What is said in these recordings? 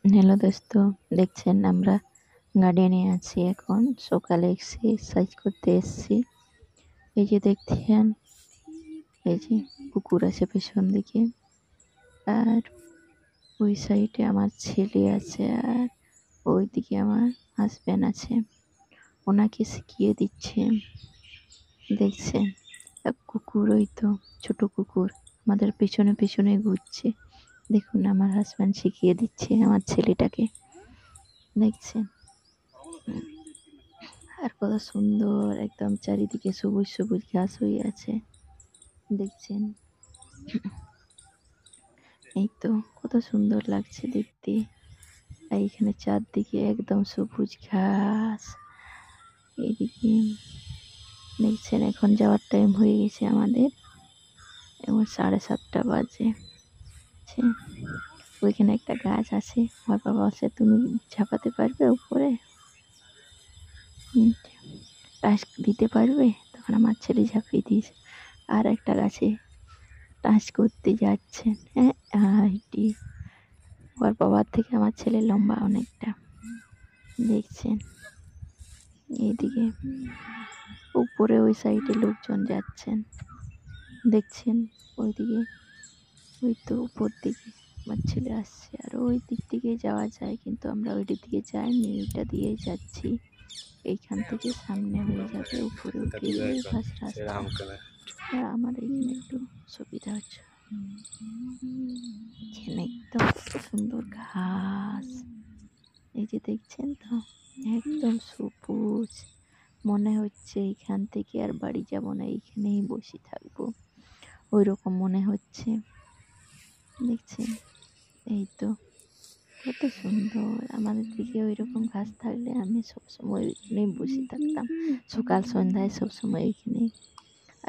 Hello দোস্ত, দেখছেন আমরা গার্ডেনে আছি। এখন সকালে এক্সারসাইজ করতে এসেছি। এই যে দেখছেন, এই যে কুকুর আছে পেছন দিকে, আর ওই সাইডে আমার ছেলে আছে, আর ওইদিকে আমার হাজব্যান্ড আছে, ওনাকে শিখিয়ে দিচ্ছে। দেখছেন, এক কুকুর, ওই তো ছোট কুকুর আমাদের পেছনে পেছনে ঘুরছে। দেখুন আমার হাজব্যান্ড শিখিয়ে দিচ্ছে আমার ছেলেটাকে। দেখছেন, আর কত সুন্দর একদম চারিদিকে সবুজ সবুজ ঘাস হয়ে আছে। দেখছেন, এই তো কত সুন্দর লাগছে দেখতে। আর এখানে চারদিকে একদম সবুজ ঘাস। এইদিকে দেখছেন, এখন যাওয়ার টাইম হয়ে গেছে আমাদের, এখন 7:30 বাজে। ওইখানে একটা গাছ আছে, আমার বাবা বলছে তুমি ঝাঁপাতে পারবে উপরে, টাস্ক দিতে পারবে? তখন আমার ছেলে ঝাঁপিয়ে দিয়েছে। আর একটা গাছে টাচ করতে যাচ্ছেন। হ্যাঁ, হাইটি ওর বাবার থেকে আমার ছেলে লম্বা অনেকটা। দেখছেন, এইদিকে উপরে ওই সাইডে লোকজন যাচ্ছেন। দেখছেন ওইদিকে, ওই তো উপর দিকে আমার ছেলে আসছে। আর ওই দিক থেকে যাওয়া যায়, কিন্তু আমরা ওই দিকে যাইনি, এটা দিয়েই যাচ্ছি। এইখান থেকে সামনে হয়ে যাবে, উপরে উঠে গেলে বাস রাস্তা। আর আমার এইখানে একটু সুবিধা হচ্ছে, এখানে একদম কত সুন্দর ঘাস। এই যে দেখছেন তো, একদম সবুজ। মনে হচ্ছে এখান থেকে আর বাড়ি যাব না, এইখানেই বসে থাকবো, ওই রকম মনে হচ্ছে। দেখছেন, এই তো কত সুন্দর। আমাদের দিকে ওই রকম ঘাস থাকলে আমি সবসময় ওইখানেই বসে থাকতাম, সকাল সন্ধ্যায় সবসময় এইখানে।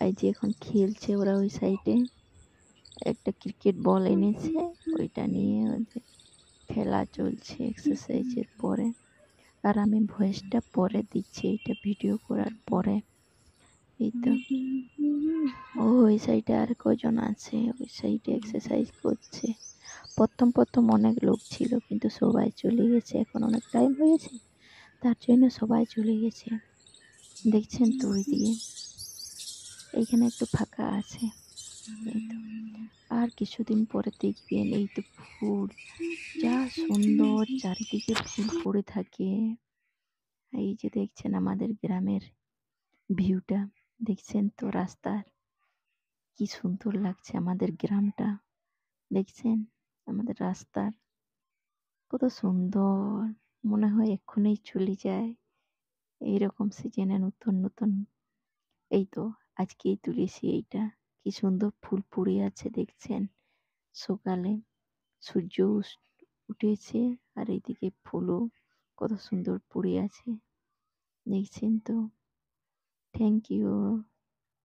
এই যে এখন খেলছে ওরা ওই সাইডে, একটা ক্রিকেট বল এনেছে, ওইটা নিয়ে ওদের খেলা চলছে এক্সারসাইজের পরে। আর আমি ভয়েসটা পরে দিচ্ছি, এটা ভিডিও করার পরে। এই তো ওই সাইডে আর কজন আছে, ওই সাইডে এক্সারসাইজ করছে। প্রথম প্রথম অনেক লোক ছিল, কিন্তু সবাই চলে গেছে, এখন অনেক টাইম হয়েছে তার জন্য সবাই চলে গেছে। দেখছেন তো ওইদিকে, এইখানে একটু ফাঁকা আছে। এই তো আর কিছুদিন পরে দেখবেন, এই তো ফুল, যা সুন্দর চারিদিকে ফুল পড়ে থাকে। এই যে দেখছেন আমাদের গ্রামের ভিউটা, দেখছেন তো রাস্তার, কি সুন্দর লাগছে আমাদের গ্রামটা। দেখছেন আমাদের রাস্তার কত সুন্দর, মনে হয় এক্ষুনি চলে যায়। এইরকম সিজনে নতুন নতুন, এই তো আজকেই তুলেছি এইটা, কি সুন্দর ফুল পড়ে আছে। দেখছেন সকালে সূর্য উঠেছে, আর এইদিকে ফুলও কত সুন্দর পড়ে আছে। দেখছেন তো, থ্যাংক ইউ।